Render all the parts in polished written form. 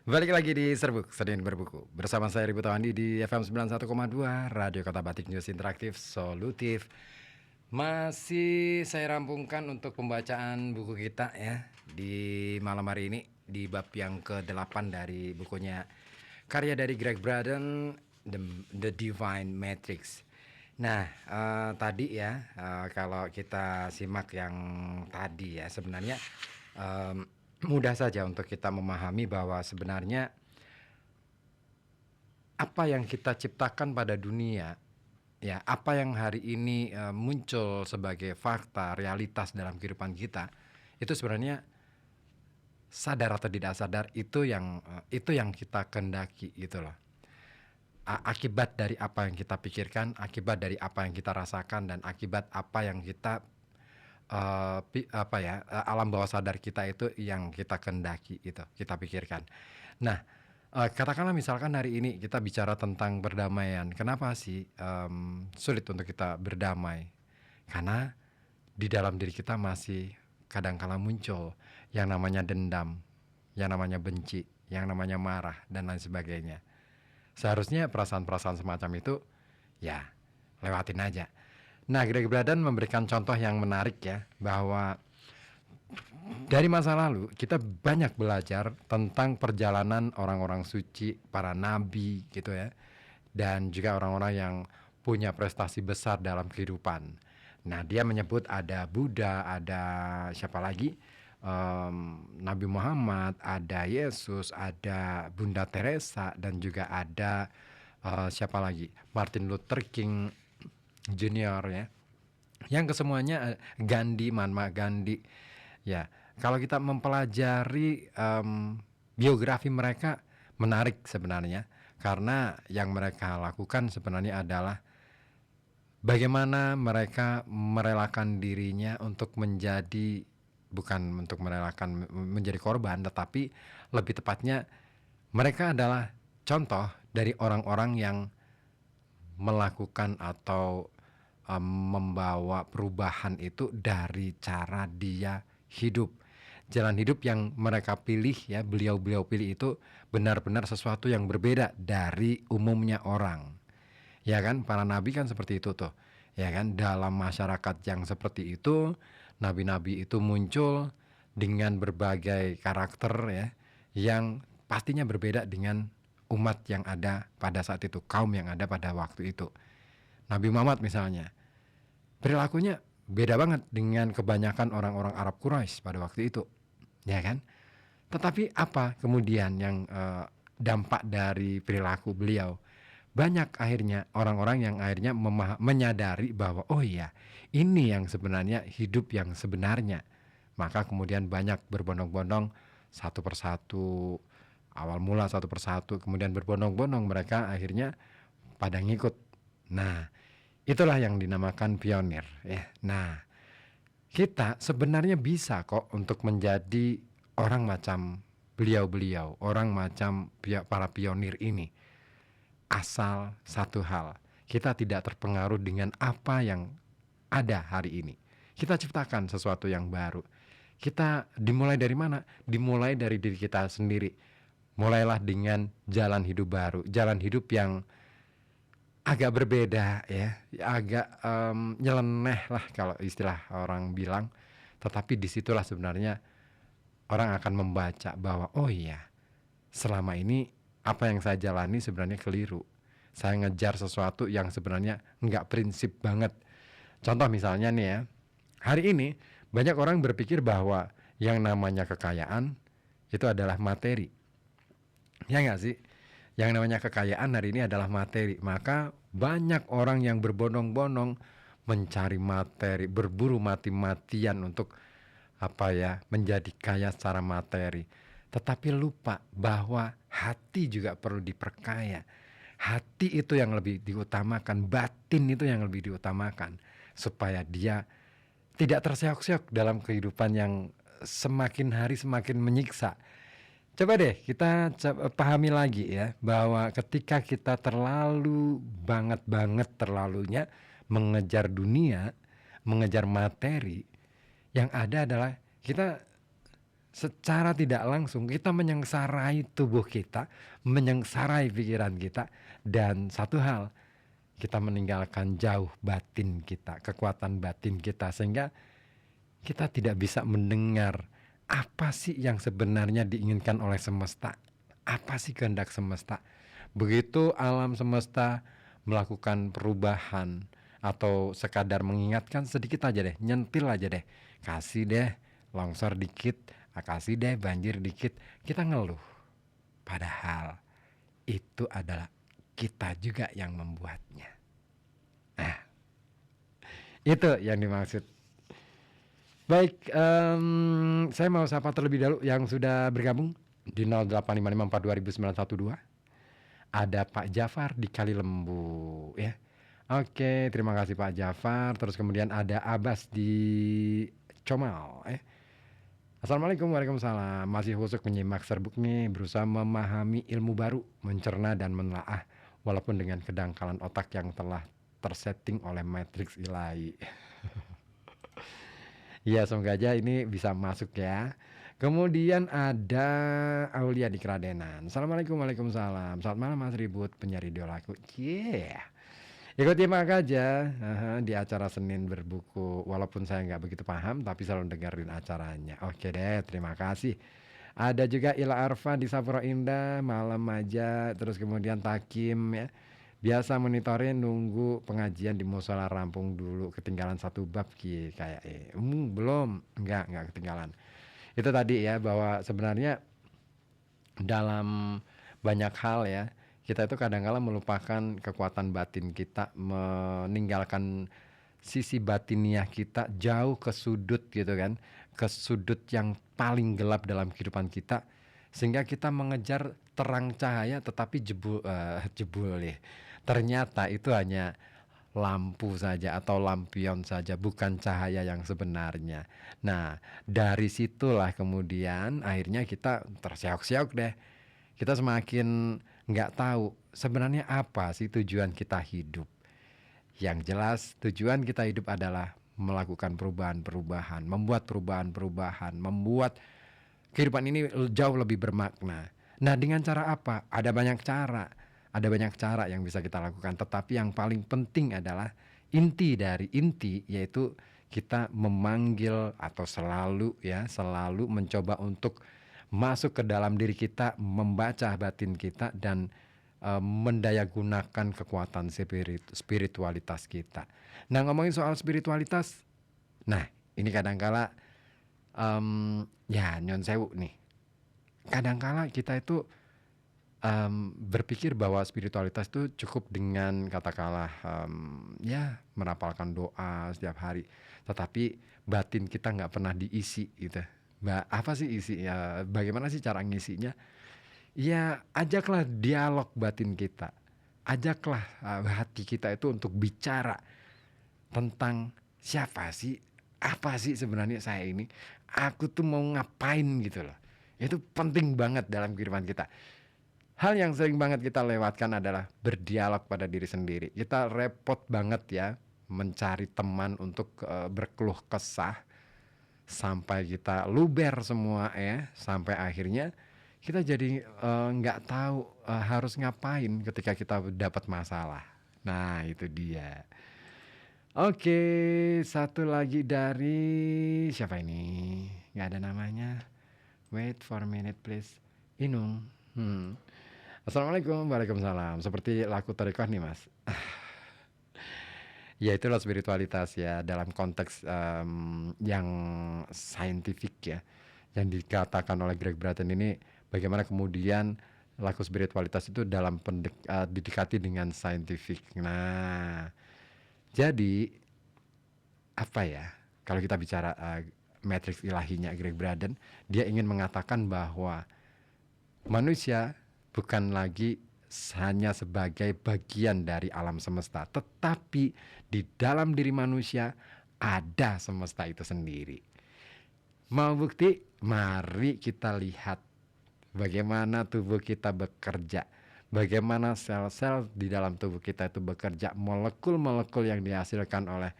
Balik lagi di Serbuk, Senin Berbuku. Bersama saya Ribu Tawandi di FM 91,2 Radio Kota Batik News Interaktif Solutif. Masih saya rampungkan untuk pembacaan buku kita ya di malam hari ini di bab yang ke-8 dari bukunya karya dari Greg Braden, The Divine Matrix. Nah, tadi ya, kalau kita simak yang tadi ya, sebenarnya mudah saja untuk kita memahami bahwa sebenarnya apa yang kita ciptakan pada dunia, ya, apa yang hari ini muncul sebagai fakta, realitas dalam kehidupan kita, itu sebenarnya sadar atau tidak sadar itu yang kita kendaki gitu loh. Akibat dari apa yang kita pikirkan, akibat dari apa yang kita rasakan, dan akibat apa yang kita alam bawah sadar kita itu yang kita kendaki, itu kita pikirkan. Nah, katakanlah misalkan hari ini kita bicara tentang perdamaian. Kenapa sih sulit untuk kita berdamai? Karena di dalam diri kita masih kadangkala muncul yang namanya dendam, yang namanya benci, yang namanya marah, dan lain sebagainya. Seharusnya perasaan-perasaan semacam itu ya lewatin aja. Nah, Greg Braden memberikan contoh yang menarik ya, bahwa dari masa lalu kita banyak belajar tentang perjalanan orang-orang suci, para nabi gitu ya, dan juga orang-orang yang punya prestasi besar dalam kehidupan. Nah, dia menyebut ada Buddha, ada siapa lagi, Nabi Muhammad, ada Yesus, ada Bunda Teresa, dan juga ada siapa lagi, Martin Luther King Junior ya, yang kesemuanya Gandhi, Mahatma Gandhi. Ya, kalau kita mempelajari biografi mereka, menarik sebenarnya, karena yang mereka lakukan sebenarnya adalah bagaimana mereka merelakan dirinya untuk menjadi, bukan untuk merelakan menjadi korban, tetapi lebih tepatnya mereka adalah contoh dari orang-orang yang melakukan atau membawa perubahan itu dari cara dia hidup. Jalan hidup yang mereka pilih ya, beliau-beliau pilih itu benar-benar sesuatu yang berbeda dari umumnya orang. Ya kan, para nabi kan seperti itu tuh. Ya kan, dalam masyarakat yang seperti itu, nabi-nabi itu muncul dengan berbagai karakter ya, yang pastinya berbeda dengan umat yang ada pada saat itu, kaum yang ada pada waktu itu. Nabi Muhammad misalnya, perilakunya beda banget dengan kebanyakan orang-orang Arab Quraisy pada waktu itu, ya kan? Tetapi apa kemudian yang dampak dari perilaku beliau? Banyak akhirnya orang-orang yang akhirnya menyadari bahwa oh iya, ini yang sebenarnya hidup yang sebenarnya. Maka kemudian banyak berbondong-bondong satu persatu, awal mula satu persatu, kemudian berbondong-bondong mereka akhirnya pada ngikut. Nah, itulah yang dinamakan pionir ya. Nah, kita sebenarnya bisa kok untuk menjadi orang macam beliau-beliau, orang macam para pionir ini. Asal satu hal, kita tidak terpengaruh dengan apa yang ada hari ini. Kita ciptakan sesuatu yang baru. Kita dimulai dari mana? Dimulai dari diri kita sendiri. Mulailah dengan jalan hidup baru, jalan hidup yang agak berbeda ya, agak nyeleneh lah kalau istilah orang bilang. Tetapi disitulah sebenarnya orang akan membaca bahwa oh iya, selama ini apa yang saya jalani sebenarnya keliru. Saya ngejar sesuatu yang sebenarnya nggak prinsip banget. Contoh misalnya nih ya, hari ini banyak orang berpikir bahwa yang namanya kekayaan itu adalah materi. Ya nggak sih? Yang namanya kekayaan hari ini adalah materi. Maka banyak orang yang berbondong-bondong mencari materi, berburu mati-matian untuk menjadi kaya secara materi. Tetapi lupa bahwa hati juga perlu diperkaya. Hati itu yang lebih diutamakan, batin itu yang lebih diutamakan, supaya dia tidak terseok-seok dalam kehidupan yang semakin hari semakin menyiksa. Coba deh kita pahami lagi ya, bahwa ketika kita terlalu banget terlalunya mengejar dunia, mengejar materi, yang ada adalah kita secara tidak langsung kita menyengsarai tubuh kita, menyengsarai pikiran kita, dan satu hal, kita meninggalkan jauh batin kita, kekuatan batin kita, sehingga kita tidak bisa mendengar apa sih yang sebenarnya diinginkan oleh semesta, apa sih kehendak semesta. Begitu alam semesta melakukan perubahan atau sekadar mengingatkan sedikit aja deh, nyentil aja deh, kasih deh longsor dikit, kasih deh banjir dikit, kita ngeluh. Padahal itu adalah kita juga yang membuatnya. Nah, itu yang dimaksud. Baik, saya mau sapa terlebih dahulu yang sudah bergabung di 0855420912. Ada Pak Jafar di Kalilembu ya. Oke, terima kasih Pak Jafar. Terus kemudian ada Abbas di Comal. Assalamualaikum, waalaikumsalam. Masih husuk menyimak serbuk nih, berusaha memahami ilmu baru, mencerna dan menelaah, walaupun dengan kedangkalan otak yang telah tersetting oleh matriks ilahi. Ya, semoga aja ini bisa masuk ya. Kemudian ada Aulia di Keradenan. Assalamualaikum, waalaikumsalam. Selamat malam Mas Ribut, penyiar idolaku. Yeah. Ikut nyimak aja di acara Senin Berbuku. Walaupun saya nggak begitu paham, tapi selalu dengerin acaranya. Oke deh, terima kasih. Ada juga Ila Arfa di Sapura Indah, malam aja. Terus kemudian Takim ya. Biasa monitorin nunggu pengajian di musola rampung dulu, ketinggalan satu bab kayak belum, enggak ketinggalan. Itu tadi ya, bahwa sebenarnya dalam banyak hal ya, kita itu kadang-kala melupakan kekuatan batin kita, meninggalkan sisi batiniah kita jauh ke sudut gitu kan, ke sudut yang paling gelap dalam kehidupan kita, sehingga kita mengejar terang cahaya tetapi jebul ya. Ternyata itu hanya lampu saja atau lampion saja, bukan cahaya yang sebenarnya. Nah, dari situlah kemudian akhirnya kita terseok-seok deh. Kita semakin nggak tahu sebenarnya apa sih tujuan kita hidup. Yang jelas tujuan kita hidup adalah melakukan perubahan-perubahan, membuat perubahan-perubahan, membuat kehidupan ini jauh lebih bermakna. Nah, dengan cara apa? Ada banyak cara. Ada banyak cara yang bisa kita lakukan, tetapi yang paling penting adalah inti dari inti, yaitu kita memanggil atau selalu mencoba untuk masuk ke dalam diri kita, membaca batin kita dan mendayagunakan kekuatan spiritualitas kita. Nah, ngomongin soal spiritualitas, nah ini kadangkala ya nyon sewu nih. Kadangkala kita itu berpikir bahwa spiritualitas itu cukup dengan katakanlah ya merapalkan doa setiap hari, tetapi batin kita nggak pernah diisi gitu. Apa sih isi ya? Bagaimana sih cara ngisinya? Ya ajaklah dialog batin kita, ajaklah hati kita itu untuk bicara tentang siapa sih, apa sih sebenarnya saya ini, aku tuh mau ngapain gitu loh. Itu penting banget dalam kehidupan kita. Hal yang sering banget kita lewatkan adalah berdialog pada diri sendiri. Kita repot banget ya mencari teman untuk berkeluh kesah, sampai kita luber semua ya, sampai akhirnya kita jadi nggak tahu harus ngapain ketika kita dapat masalah. Nah itu dia. Oke, satu lagi dari siapa ini? Nggak ada namanya. Wait for a minute please. Inung. Assalamualaikum, waalaikumsalam. Seperti laku tarekat nih mas. Ya itulah spiritualitas ya, dalam konteks yang saintifik ya, yang dikatakan oleh Greg Braden ini, bagaimana kemudian laku spiritualitas itu dalam didekati dengan saintifik. Nah, jadi apa ya, kalau kita bicara matriks ilahinya Greg Braden, dia ingin mengatakan bahwa manusia bukan lagi hanya sebagai bagian dari alam semesta, tetapi di dalam diri manusia ada semesta itu sendiri. Mau bukti? Mari kita lihat bagaimana tubuh kita bekerja, bagaimana sel-sel di dalam tubuh kita itu bekerja, molekul-molekul yang dihasilkan oleh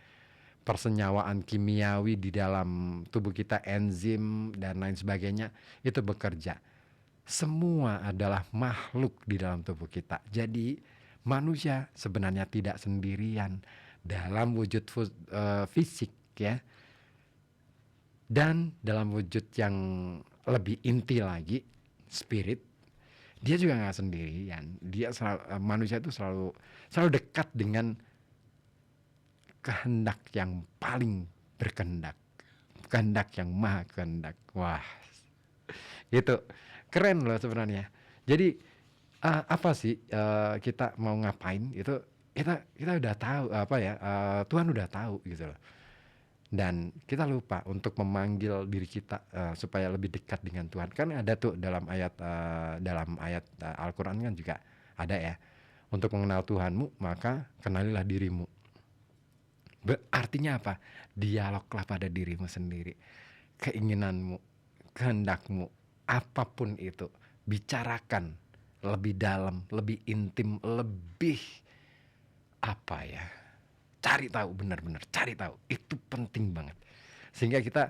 persenyawaan kimiawi di dalam tubuh kita, enzim dan lain sebagainya itu bekerja. Semua adalah makhluk di dalam tubuh kita. Jadi manusia sebenarnya tidak sendirian dalam wujud fisik ya, dan dalam wujud yang lebih inti lagi, spirit, dia juga nggak sendirian. Dia manusia itu selalu dekat dengan kehendak yang paling berkehendak, kehendak yang maha kehendak. Wah, gitu keren loh sebenarnya. Jadi apa sih kita mau ngapain itu, kita udah tahu apa ya, Tuhan udah tahu gitu loh. Dan kita lupa untuk memanggil diri kita supaya lebih dekat dengan Tuhan. Kan ada tuh dalam ayat Al-Quran kan juga ada ya, untuk mengenal Tuhanmu maka kenalilah dirimu. Artinya apa? Dialoglah pada dirimu sendiri, keinginanmu, kehendakmu, apapun itu, bicarakan lebih dalam, lebih intim, lebih apa ya, cari tahu, benar-benar cari tahu. Itu penting banget, sehingga kita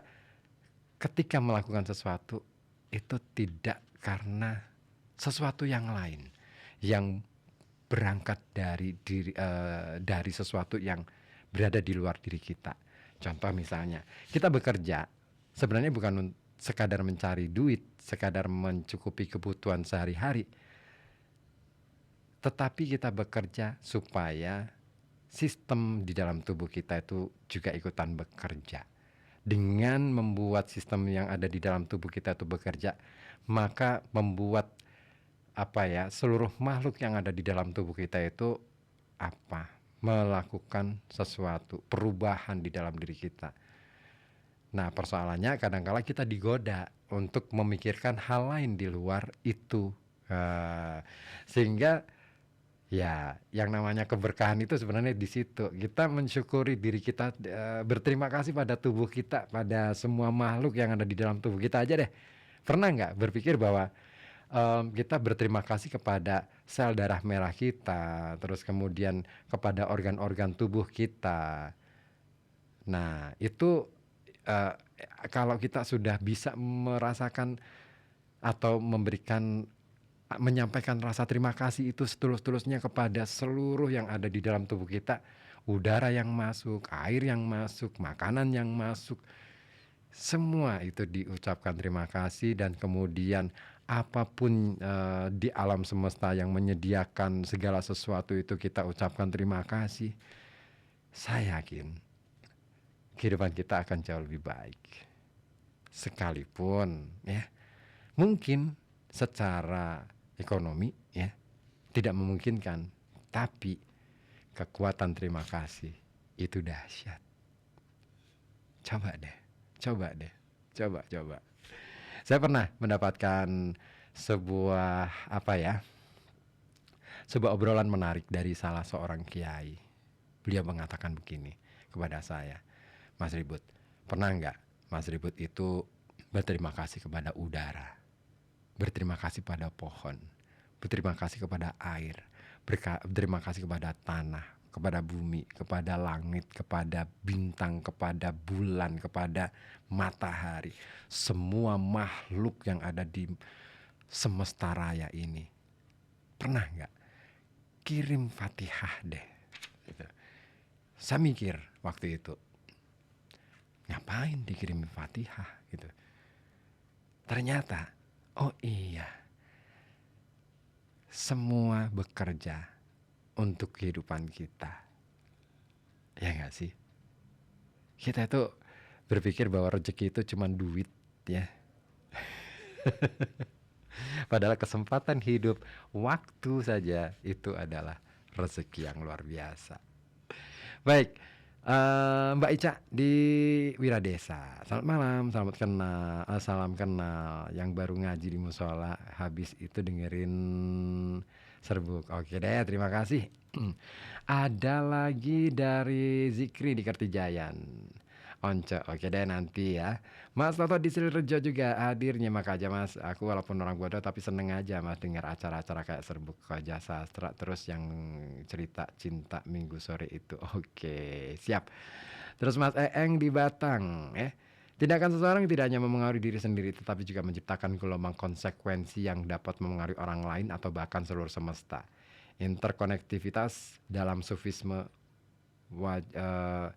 ketika melakukan sesuatu itu tidak karena sesuatu yang lain yang berangkat dari dari sesuatu yang berada di luar diri kita. Contoh misalnya, kita bekerja sebenarnya bukan sekadar mencari duit, sekadar mencukupi kebutuhan sehari-hari, tetapi kita bekerja supaya sistem di dalam tubuh kita itu juga ikutan bekerja. Dengan membuat sistem yang ada di dalam tubuh kita itu bekerja, maka membuat apa ya, seluruh makhluk yang ada di dalam tubuh kita itu melakukan sesuatu perubahan di dalam diri kita. Nah, persoalannya kadang-kala kita digoda untuk memikirkan hal lain di luar itu, sehingga ya yang namanya keberkahan itu sebenarnya di situ. Kita mensyukuri diri kita, berterima kasih pada tubuh kita, pada semua makhluk yang ada di dalam tubuh kita aja deh. Pernah nggak berpikir bahwa kita berterima kasih kepada sel darah merah kita, terus kemudian kepada organ-organ tubuh kita. Nah, itu kalau kita sudah bisa merasakan atau menyampaikan rasa terima kasih itu setulus-tulusnya kepada seluruh yang ada di dalam tubuh kita, udara yang masuk, air yang masuk, makanan yang masuk, semua itu diucapkan terima kasih. Dan kemudian apapun di alam semesta yang menyediakan segala sesuatu itu kita ucapkan terima kasih. Saya yakin kehidupan kita akan jauh lebih baik. Sekalipun ya mungkin secara ekonomi ya tidak memungkinkan, tapi kekuatan terima kasih itu dahsyat. Coba deh. Saya pernah mendapatkan sebuah sebuah obrolan menarik dari salah seorang kiai. Beliau mengatakan begini kepada saya, Mas Ribut, pernah nggak Mas Ribut itu berterima kasih kepada udara, berterima kasih pada pohon, berterima kasih kepada air, berterima kasih kepada tanah, kepada bumi, kepada langit, kepada bintang, kepada bulan, kepada matahari, semua makhluk yang ada di semesta raya ini. Pernah nggak kirim Fatihah deh gitu. Saya mikir waktu itu, ngapain dikirim Fatihah gitu. Ternyata oh iya, semua bekerja untuk kehidupan kita. Ya nggak sih? Kita itu berpikir bahwa rezeki itu cuma duit ya. Padahal kesempatan hidup, waktu saja itu adalah rezeki yang luar biasa. Baik, Mbak Ica di Wiradesa. Selamat malam, selamat kenal, salam kenal. Yang baru ngaji di musola, habis itu dengerin serbuk. Oke deh, terima kasih. Ada lagi dari Zikri di Kertijayan. Once, oke deh nanti ya. Mas Toto di Sidoarjo juga hadir, nyimak aja Mas. Aku walaupun orang bodoh tapi seneng aja Mas dengar acara-acara kayak Serbuk Koja Sastra terus yang cerita cinta minggu sore itu. Oke, siap. Terus Mas Eeng di Batang, tindakan seseorang tidak hanya mempengaruhi diri sendiri tetapi juga menciptakan gelombang konsekuensi yang dapat mempengaruhi orang lain atau bahkan seluruh semesta. Interkonektivitas dalam sufisme waj- eh,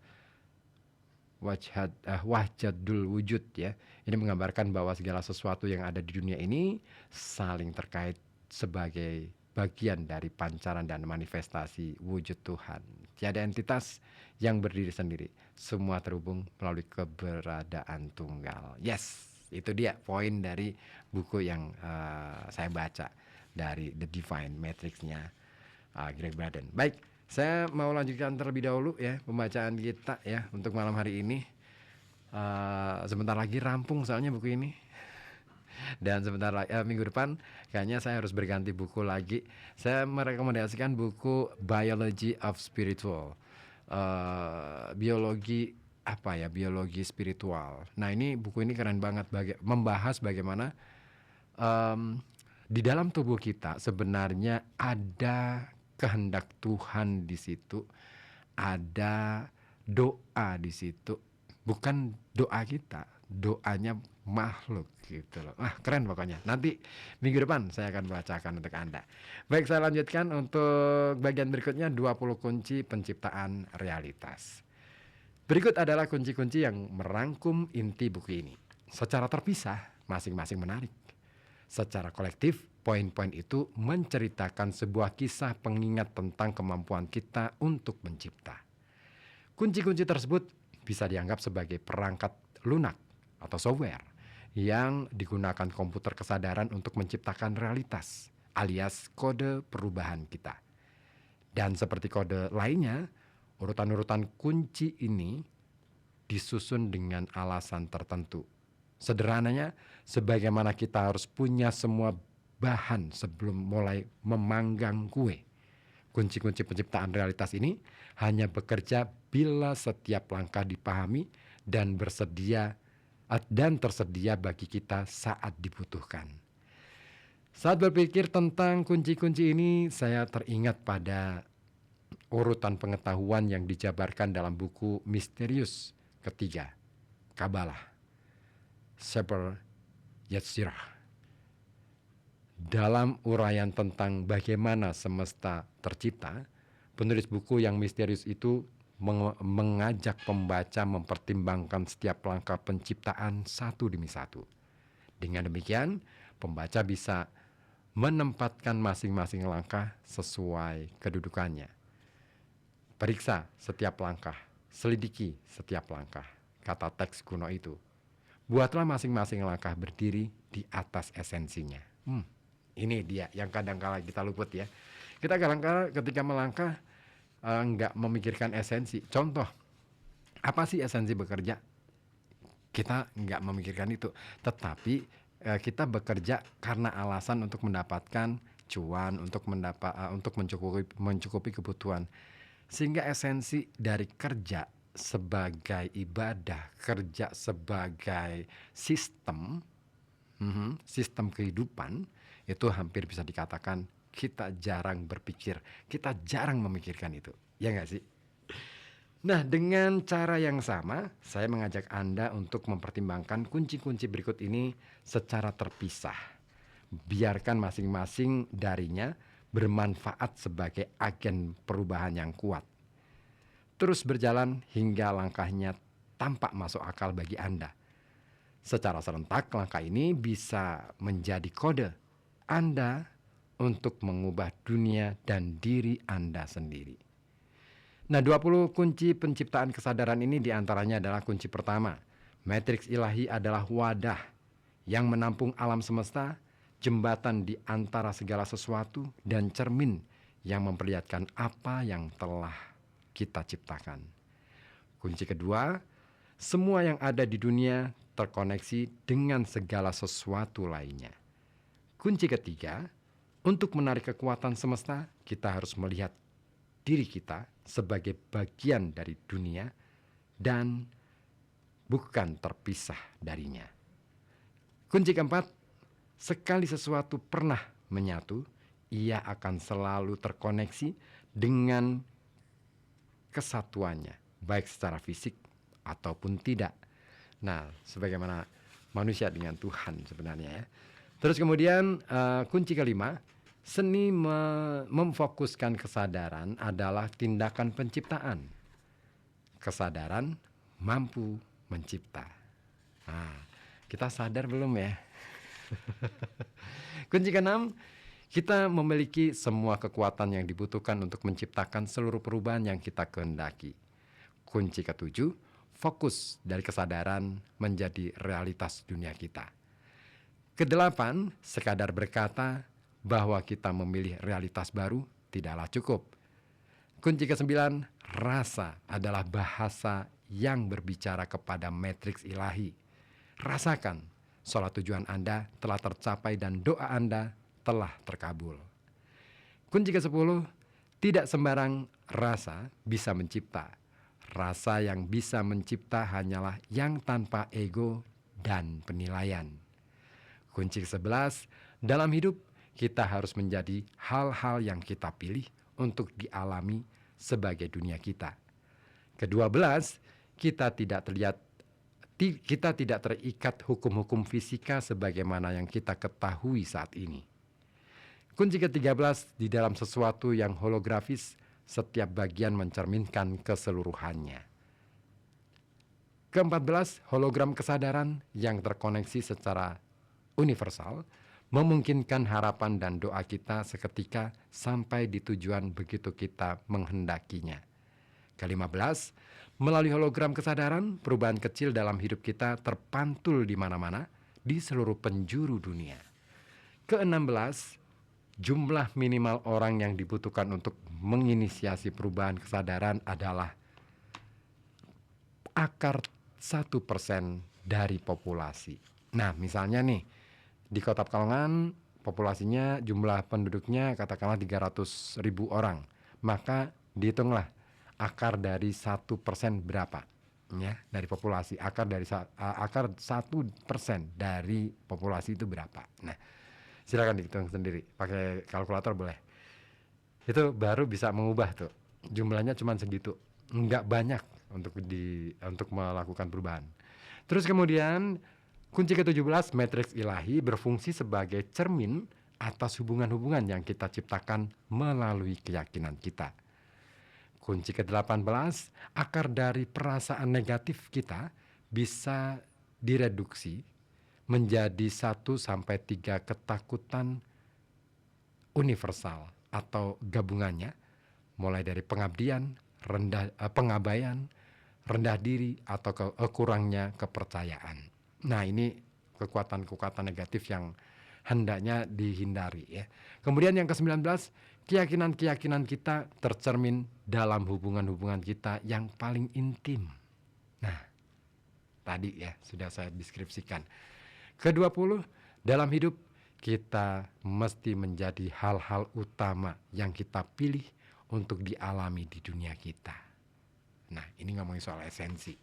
wahjadul wujud ya. Ini menggambarkan bahwa segala sesuatu yang ada di dunia ini saling terkait sebagai bagian dari pancaran dan manifestasi wujud Tuhan. Tiada entitas yang berdiri sendiri. Semua terhubung melalui keberadaan tunggal. Yes, itu dia poin dari buku yang saya baca dari The Divine Matrix-nya Greg Braden. Baik, saya mau lanjutkan terlebih dahulu ya pembacaan kita ya untuk malam hari ini. Sebentar lagi rampung soalnya buku ini. Dan sebentar lagi minggu depan kayaknya saya harus berganti buku lagi. Saya merekomendasikan buku Biology of Spiritual. Biologi apa ya? Biologi spiritual. Nah, ini buku ini keren banget membahas bagaimana di dalam tubuh kita sebenarnya ada kehendak Tuhan di situ, ada doa di situ, bukan doa kita, doanya makhluk gitu loh. Keren pokoknya. Nanti minggu depan saya akan bacakan untuk Anda. Baik, saya lanjutkan untuk bagian berikutnya 20 kunci penciptaan realitas. Berikut adalah kunci-kunci yang merangkum inti buku ini. Secara terpisah, masing-masing menarik. Secara kolektif, poin-poin itu menceritakan sebuah kisah pengingat tentang kemampuan kita untuk mencipta. Kunci-kunci tersebut bisa dianggap sebagai perangkat lunak atau software yang digunakan komputer kesadaran untuk menciptakan realitas, alias kode perubahan kita. Dan seperti kode lainnya, urutan-urutan kunci ini disusun dengan alasan tertentu. Sederhananya, sebagaimana kita harus punya semua bahan sebelum mulai memanggang kue. Kunci-kunci penciptaan realitas ini hanya bekerja bila setiap langkah dipahami dan tersedia bagi kita saat dibutuhkan. Saat berpikir tentang kunci-kunci ini, saya teringat pada urutan pengetahuan yang dijabarkan dalam buku misterius ketiga, Kabalah, Sefer Yetzirah. Dalam uraian tentang bagaimana semesta tercipta, penulis buku yang misterius itu mengajak pembaca mempertimbangkan setiap langkah penciptaan satu demi satu. Dengan demikian, pembaca bisa menempatkan masing-masing langkah sesuai kedudukannya. Periksa setiap langkah, selidiki setiap langkah, kata teks kuno itu. Buatlah masing-masing langkah berdiri di atas esensinya. Ini dia yang kadang-kala kita luput ya. Kita kadang-kala ketika melangkah nggak memikirkan esensi. Contoh, apa sih esensi bekerja? Kita nggak memikirkan itu. Tetapi kita bekerja karena alasan untuk mendapatkan cuan, untuk mencukupi kebutuhan. Sehingga esensi dari kerja sebagai ibadah, kerja sebagai sistem kehidupan, itu hampir bisa dikatakan kita jarang berpikir, kita jarang memikirkan itu. Ya nggak sih? Nah, dengan cara yang sama, saya mengajak Anda untuk mempertimbangkan kunci-kunci berikut ini secara terpisah. Biarkan masing-masing darinya bermanfaat sebagai agen perubahan yang kuat. Terus berjalan hingga langkahnya tampak masuk akal bagi Anda. Secara serentak, langkah ini bisa menjadi kode Anda untuk mengubah dunia dan diri Anda sendiri. Nah, 20 kunci penciptaan kesadaran ini diantaranya adalah kunci pertama. Matriks ilahi adalah wadah yang menampung alam semesta, jembatan di antara segala sesuatu, dan cermin yang memperlihatkan apa yang telah kita ciptakan. Kunci kedua, semua yang ada di dunia terkoneksi dengan segala sesuatu lainnya. Kunci ketiga, untuk menarik kekuatan semesta, kita harus melihat diri kita sebagai bagian dari dunia dan bukan terpisah darinya. Kunci keempat, sekali sesuatu pernah menyatu, ia akan selalu terkoneksi dengan kesatuannya, baik secara fisik ataupun tidak. Nah, sebagaimana manusia dengan Tuhan sebenarnya ya. Terus kemudian kunci kelima, seni memfokuskan kesadaran adalah tindakan penciptaan. Kesadaran mampu mencipta. Nah, kita sadar belum ya? Kunci keenam, kita memiliki semua kekuatan yang dibutuhkan untuk menciptakan seluruh perubahan yang kita kehendaki. Kunci ketujuh, fokus dari kesadaran menjadi realitas dunia kita. Kedelapan, sekadar berkata bahwa kita memilih realitas baru tidaklah cukup. Kunci kesembilan, rasa adalah bahasa yang berbicara kepada matriks ilahi. Rasakan, sholat tujuan Anda telah tercapai dan doa Anda telah terkabul. Kunci ke-10, tidak sembarang rasa bisa mencipta. Rasa yang bisa mencipta hanyalah yang tanpa ego dan penilaian. Kunci ke-11, dalam hidup kita harus menjadi hal-hal yang kita pilih untuk dialami sebagai dunia kita. Ke-12, kita tidak terikat hukum-hukum fisika sebagaimana yang kita ketahui saat ini. Kunci ke-13, di dalam sesuatu yang holografis, setiap bagian mencerminkan keseluruhannya. Ke-14, hologram kesadaran yang terkoneksi secara universal memungkinkan harapan dan doa kita seketika sampai di tujuan begitu kita menghendakinya. Ke-15, melalui hologram kesadaran, perubahan kecil dalam hidup kita terpantul di mana-mana di seluruh penjuru dunia. Ke-16, jumlah minimal orang yang dibutuhkan untuk menginisiasi perubahan kesadaran adalah akar 1% dari populasi. Nah, misalnya nih, di Kota Pekalongan populasinya, jumlah penduduknya katakanlah 300.000 orang. Maka dihitunglah akar dari 1% berapa ya dari populasi. Akar 1% dari populasi itu berapa. Nah, silakan dihitung sendiri pakai kalkulator boleh. Itu baru bisa mengubah tuh. Jumlahnya cuma segitu. Enggak banyak untuk melakukan perubahan. Terus kemudian kunci ke-17, matriks ilahi berfungsi sebagai cermin atas hubungan-hubungan yang kita ciptakan melalui keyakinan kita. Kunci ke-18, akar dari perasaan negatif kita bisa direduksi menjadi 1-3 ketakutan universal atau gabungannya, mulai dari pengabdian, pengabaian, rendah diri, atau kurangnya kepercayaan. Nah, ini kekuatan-kekuatan negatif yang hendaknya dihindari ya. Kemudian yang ke-19, keyakinan-keyakinan kita tercermin dalam hubungan-hubungan kita yang paling intim. Nah, tadi ya sudah saya deskripsikan. Ke-20, dalam hidup kita mesti menjadi hal-hal utama yang kita pilih untuk dialami di dunia kita. Nah, ini ngomongin soal esensi.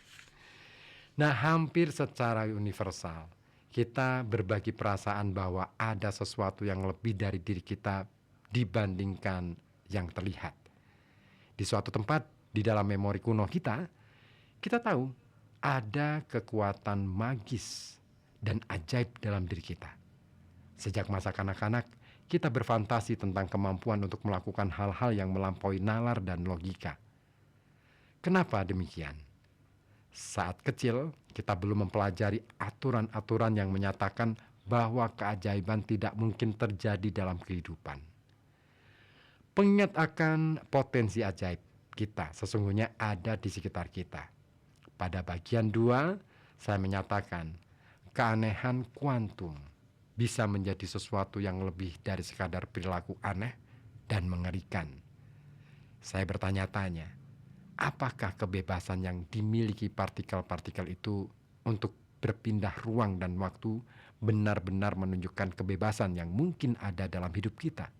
Nah, hampir secara universal kita berbagi perasaan bahwa ada sesuatu yang lebih dari diri kita dibandingkan yang terlihat. Di suatu tempat di dalam memori kuno kita tahu ada kekuatan magis dan ajaib dalam diri kita. Sejak masa kanak-kanak, kita berfantasi tentang kemampuan untuk melakukan hal-hal yang melampaui nalar dan logika. Kenapa demikian? Saat kecil, kita belum mempelajari aturan-aturan yang menyatakan bahwa keajaiban tidak mungkin terjadi dalam kehidupan. Pengingat akan potensi ajaib kita sesungguhnya ada di sekitar kita. Pada bagian 2, saya menyatakan keanehan kuantum bisa menjadi sesuatu yang lebih dari sekadar perilaku aneh dan mengerikan. Saya bertanya-tanya, apakah kebebasan yang dimiliki partikel-partikel itu untuk berpindah ruang dan waktu benar-benar menunjukkan kebebasan yang mungkin ada dalam hidup kita?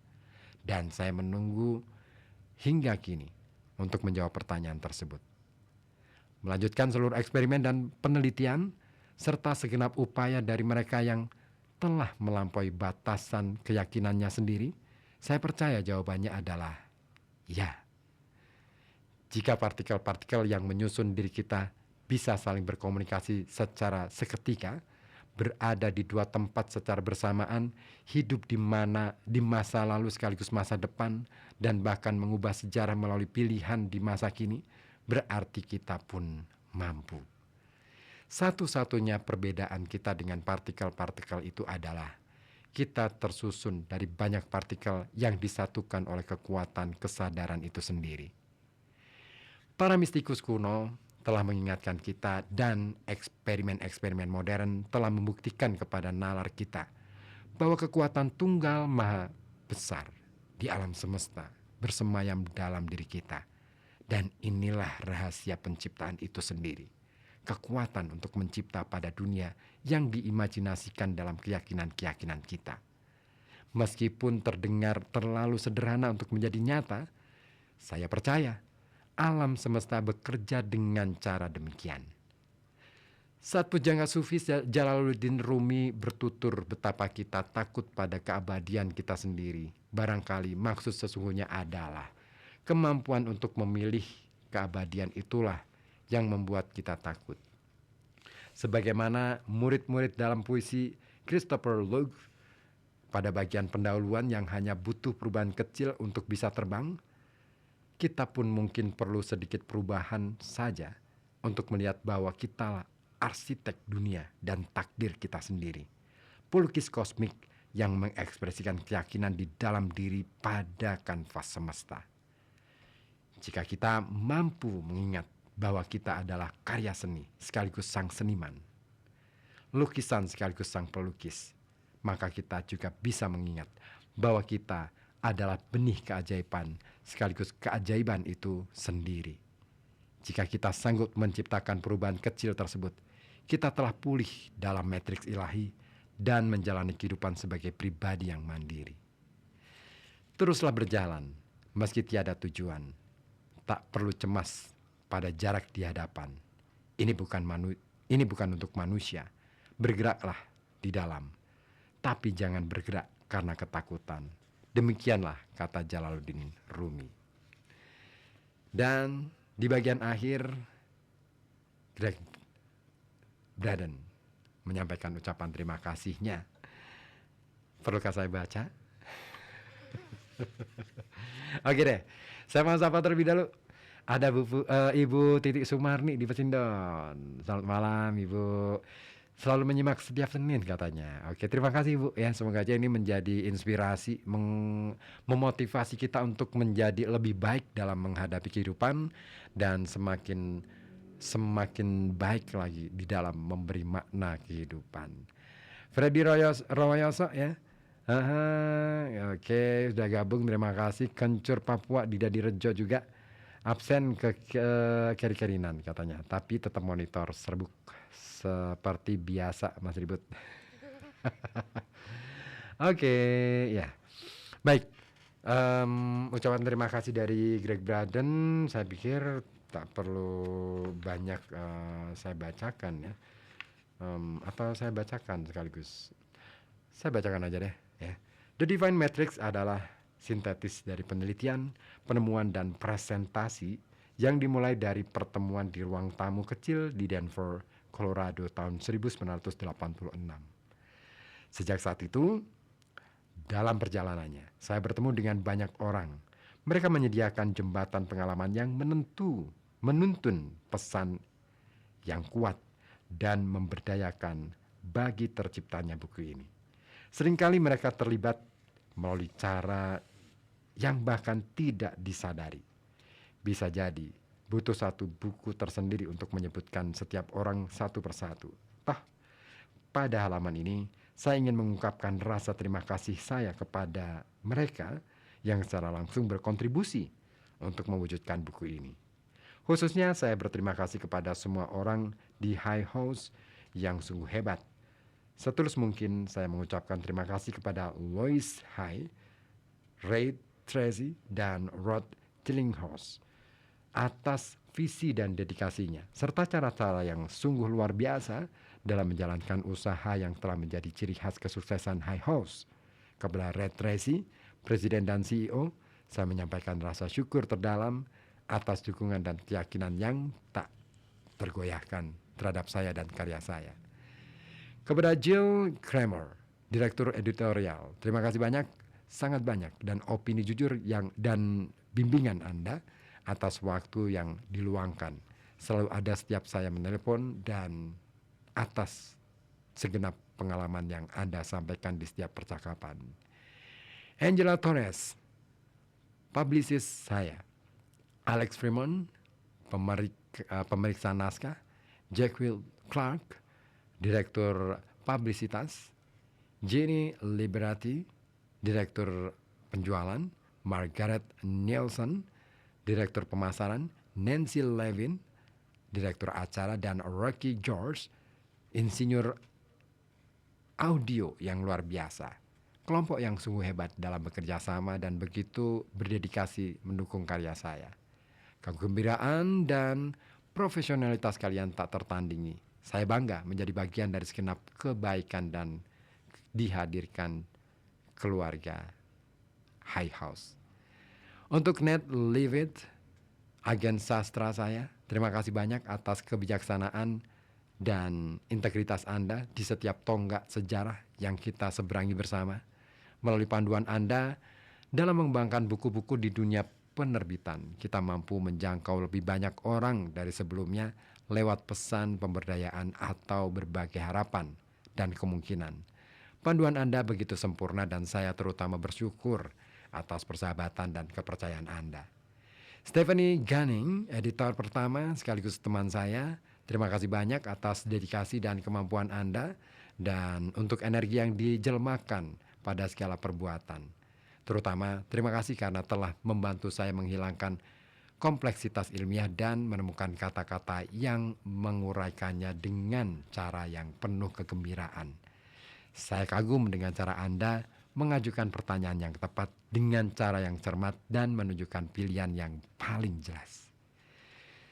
Dan saya menunggu hingga kini untuk menjawab pertanyaan tersebut. melanjutkan seluruh eksperimen dan penelitian, serta segenap upaya dari mereka yang telah melampaui batasan keyakinannya sendiri, saya percaya jawabannya adalah ya. Jika partikel-partikel yang menyusun diri kita bisa saling berkomunikasi secara seketika, berada di dua tempat secara bersamaan, hidup di masa lalu sekaligus masa depan, dan bahkan mengubah sejarah melalui pilihan di masa kini, berarti kita pun mampu. Satu-satunya perbedaan kita dengan partikel-partikel itu adalah kita tersusun dari banyak partikel yang disatukan oleh kekuatan kesadaran itu sendiri. Para mistikus kuno telah mengingatkan kita dan eksperimen-eksperimen modern telah membuktikan kepada nalar kita bahwa kekuatan tunggal maha besar di alam semesta bersemayam dalam diri kita. Dan inilah rahasia penciptaan itu sendiri. Kekuatan untuk mencipta pada dunia yang diimajinasikan dalam keyakinan-keyakinan kita. Meskipun terdengar terlalu sederhana untuk menjadi nyata, saya percaya alam semesta bekerja dengan cara demikian. Saat pujangga sufi Jalaluddin Rumi bertutur betapa kita takut pada keabadian kita sendiri, barangkali maksud sesungguhnya adalah kemampuan untuk memilih keabadian itulah yang membuat kita takut. Sebagaimana murid-murid dalam puisi Christopher Logue pada bagian pendahuluan yang hanya butuh perubahan kecil untuk bisa terbang, kita pun mungkin perlu sedikit perubahan saja untuk melihat bahwa kita arsitek dunia dan takdir kita sendiri. Pelukis kosmik yang mengekspresikan keyakinan di dalam diri pada kanvas semesta. Jika kita mampu mengingat bahwa kita adalah karya seni sekaligus sang seniman, lukisan sekaligus sang pelukis, maka kita juga bisa mengingat bahwa kita adalah benih keajaiban sekaligus keajaiban itu sendiri. Jika kita sanggup menciptakan perubahan kecil tersebut, kita telah pulih dalam matriks ilahi dan menjalani kehidupan sebagai pribadi yang mandiri. Teruslah berjalan meski tiada tujuan. Tak perlu cemas pada jarak di hadapan. Ini bukan untuk manusia. Bergeraklah di dalam, tapi jangan bergerak karena ketakutan. Demikianlah kata Jalaluddin Rumi. Dan di bagian akhir, Greg Braden menyampaikan ucapan terima kasihnya. Perlukah saya baca? Oke deh, saya mau sapa terlebih dahulu. Ada Ibu Titik Sumarni di Pesindon. Selamat malam Ibu. Selalu menyimak setiap Senin katanya. Oke, terima kasih Ibu ya. Semoga aja ini menjadi inspirasi, memotivasi kita untuk menjadi lebih baik dalam menghadapi kehidupan dan semakin baik lagi di dalam memberi makna kehidupan. Freddy Royoso ya. Oke, sudah gabung, terima kasih. Kencur Papua di Dadi Rejo juga. Absen ke keri-kerinan katanya, tapi tetap monitor serbuk seperti biasa Mas Ribut. Oke, ya. Baik. Ucapan terima kasih dari Greg Braden, saya pikir tak perlu banyak saya bacakan ya. Atau saya bacakan sekaligus. Saya bacakan aja deh ya. The Divine Matrix adalah sintetis dari penelitian, penemuan dan presentasi yang dimulai dari pertemuan di ruang tamu kecil di Denver, Colorado tahun 1986. Sejak saat itu, dalam perjalanannya, saya bertemu dengan banyak orang. Mereka menyediakan jembatan pengalaman yang menuntun pesan yang kuat dan memberdayakan bagi terciptanya buku ini. Seringkali mereka terlibat melalui cara yang bahkan tidak disadari. Bisa jadi butuh satu buku tersendiri untuk menyebutkan setiap orang satu persatu. Pada halaman ini, saya ingin mengungkapkan rasa terima kasih saya kepada mereka yang secara langsung berkontribusi untuk mewujudkan buku ini. Khususnya saya berterima kasih kepada semua orang di High House yang sungguh hebat. Setulus mungkin saya mengucapkan terima kasih kepada Lois High, Ray Tracy, dan Rod Tillinghurst. atas visi dan dedikasinya, serta cara-cara yang sungguh luar biasa dalam menjalankan usaha yang telah menjadi ciri khas kesuksesan Hay House. Kepada Red Tracy, Presiden dan CEO, saya menyampaikan rasa syukur terdalam atas dukungan dan keyakinan yang tak tergoyahkan terhadap saya dan karya saya. Kepada Jill Kramer, Direktur Editorial, terima kasih banyak, sangat banyak, dan opini jujur dan bimbingan Anda atas waktu yang diluangkan. Selalu ada setiap saya menelepon dan atas segenap pengalaman yang Anda sampaikan di setiap percakapan. Angela Torres, publicist saya. Alex Fremont, pemeriksa naskah. Jack Will Clark, Direktur Publisitas. Jenny Liberati, Direktur Penjualan. Margaret Nielsen, Direktur Pemasaran. Nancy Levin, Direktur Acara, dan Rocky George, insinyur audio yang luar biasa. Kelompok yang sungguh hebat dalam bekerja sama dan begitu berdedikasi mendukung karya saya. Kegembiraan dan profesionalitas kalian tak tertandingi. Saya bangga menjadi bagian dari segenap kebaikan dan dihadirkan keluarga Hay House. Untuk Ned Leavitt, agen sastra saya, terima kasih banyak atas kebijaksanaan dan integritas Anda di setiap tonggak sejarah yang kita seberangi bersama. Melalui panduan Anda dalam mengembangkan buku-buku di dunia penerbitan, kita mampu menjangkau lebih banyak orang dari sebelumnya lewat pesan pemberdayaan atau berbagai harapan dan kemungkinan. Panduan Anda begitu sempurna dan saya terutama bersyukur atas persahabatan dan kepercayaan Anda. Stephanie Gunning, editor pertama sekaligus teman saya, terima kasih banyak atas dedikasi dan kemampuan Anda dan untuk energi yang dijelmakan pada segala perbuatan. Terutama terima kasih karena telah membantu saya menghilangkan kompleksitas ilmiah dan menemukan kata-kata yang menguraikannya dengan cara yang penuh kegembiraan. Saya kagum dengan cara Anda mengajukan pertanyaan yang tepat dengan cara yang cermat dan menunjukkan pilihan yang paling jelas.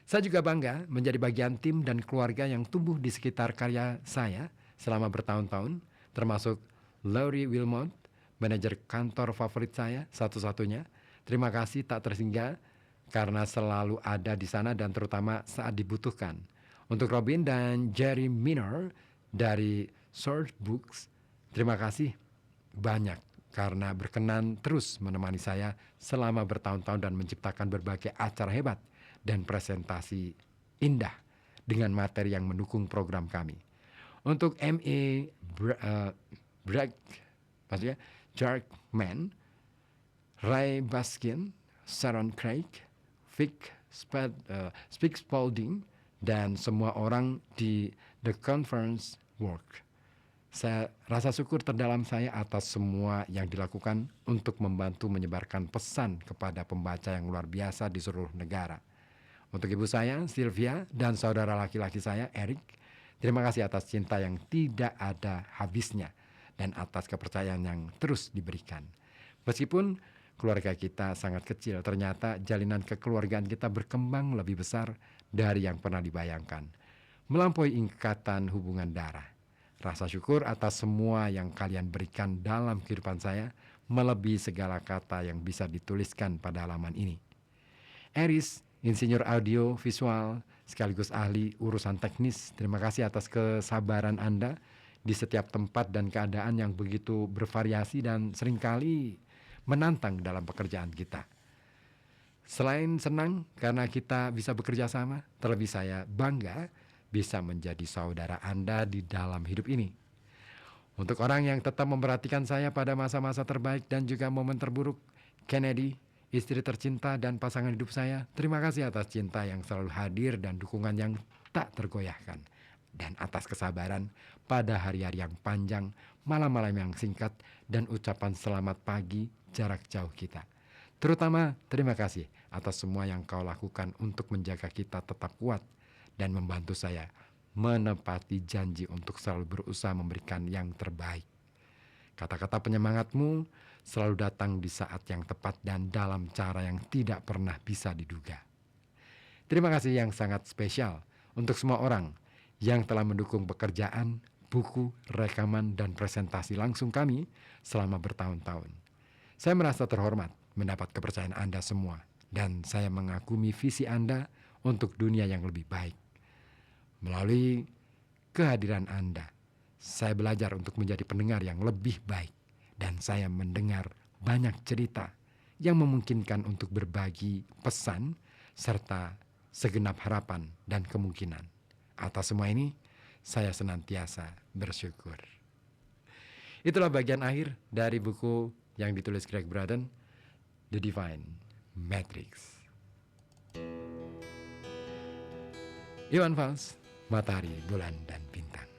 Saya juga bangga menjadi bagian tim dan keluarga yang tumbuh di sekitar karya saya selama bertahun-tahun, termasuk Laurie Wilmot, manajer kantor favorit saya satu-satunya. Terima kasih tak terhingga karena selalu ada di sana dan terutama saat dibutuhkan. Untuk Robin dan Jerry Minor dari Source Books, terima kasih banyak karena berkenan terus menemani saya selama bertahun-tahun dan menciptakan berbagai acara hebat dan presentasi indah dengan materi yang mendukung program kami. Untuk M.A. Jarkman, Ray Baskin, Sharon Craig, Vic Spalding, dan semua orang di The Conference Work. Saya rasa syukur terdalam saya atas semua yang dilakukan untuk membantu menyebarkan pesan kepada pembaca yang luar biasa di seluruh negara. Untuk ibu saya, Sylvia, dan saudara laki-laki saya, Eric, terima kasih atas cinta yang tidak ada habisnya dan atas kepercayaan yang terus diberikan. Meskipun keluarga kita sangat kecil, ternyata jalinan kekeluargaan kita berkembang lebih besar dari yang pernah dibayangkan, melampaui ikatan hubungan darah. Rasa syukur atas semua yang kalian berikan dalam kehidupan saya melebihi segala kata yang bisa dituliskan pada halaman ini. Eris, insinyur audio visual sekaligus ahli urusan teknis, terima kasih atas kesabaran Anda di setiap tempat dan keadaan yang begitu bervariasi dan seringkali menantang dalam pekerjaan kita. Selain senang karena kita bisa bekerja sama, terlebih saya bangga bisa menjadi saudara Anda di dalam hidup ini. Untuk orang yang tetap memperhatikan saya pada masa-masa terbaik dan juga momen terburuk, Kennedy, istri tercinta dan pasangan hidup saya, terima kasih atas cinta yang selalu hadir dan dukungan yang tak tergoyahkan. Dan atas kesabaran pada hari-hari yang panjang, malam-malam yang singkat, dan ucapan selamat pagi jarak jauh kita. Terutama terima kasih atas semua yang kau lakukan untuk menjaga kita tetap kuat dan membantu saya menepati janji untuk selalu berusaha memberikan yang terbaik. Kata-kata penyemangatmu selalu datang di saat yang tepat dan dalam cara yang tidak pernah bisa diduga. Terima kasih yang sangat spesial untuk semua orang yang telah mendukung pekerjaan, buku, rekaman, dan presentasi langsung kami selama bertahun-tahun. Saya merasa terhormat mendapat kepercayaan Anda semua, dan saya mengagumi visi Anda untuk dunia yang lebih baik. Melalui kehadiran Anda, saya belajar untuk menjadi pendengar yang lebih baik, dan saya mendengar banyak cerita yang memungkinkan untuk berbagi pesan serta segenap harapan dan kemungkinan. Atas semua ini, saya senantiasa bersyukur. Itulah bagian akhir dari buku yang ditulis Greg Braden, The Divine Matrix. Iwan Fals, Matahari, Bulan, dan Bintang.